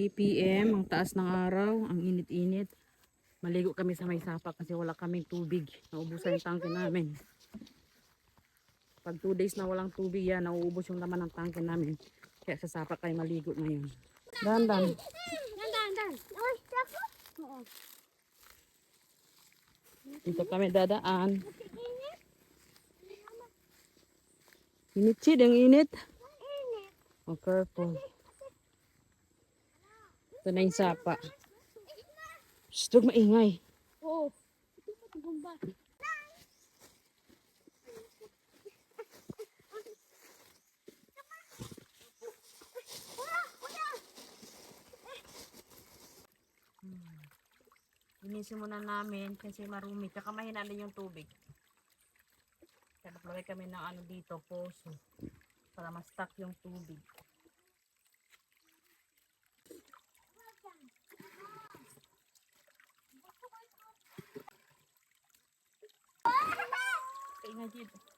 3 PM, ang taas ng araw, ang init-init. Maligo kami sa may sapa kasi wala kaming tubig. Naubusan yung tangke namin. Pag 2 days na walang tubig yan, nauubos yung laman ng tangke namin. Kaya sa sapa kayo maligo ngayon. Dandan. Dan. Oo. Dito kami dadaan. Init, Chid, ang init. Oh, careful. Ito na yung sapa. Shh, huwag maingay. Oo. Ito pa tigumba. Linisin muna namin kasi marumi. Tsaka mahina din yung tubig. Kaya naglagay kami ng ano dito, poso. Para ma-stock yung tubig. Kaingay dito.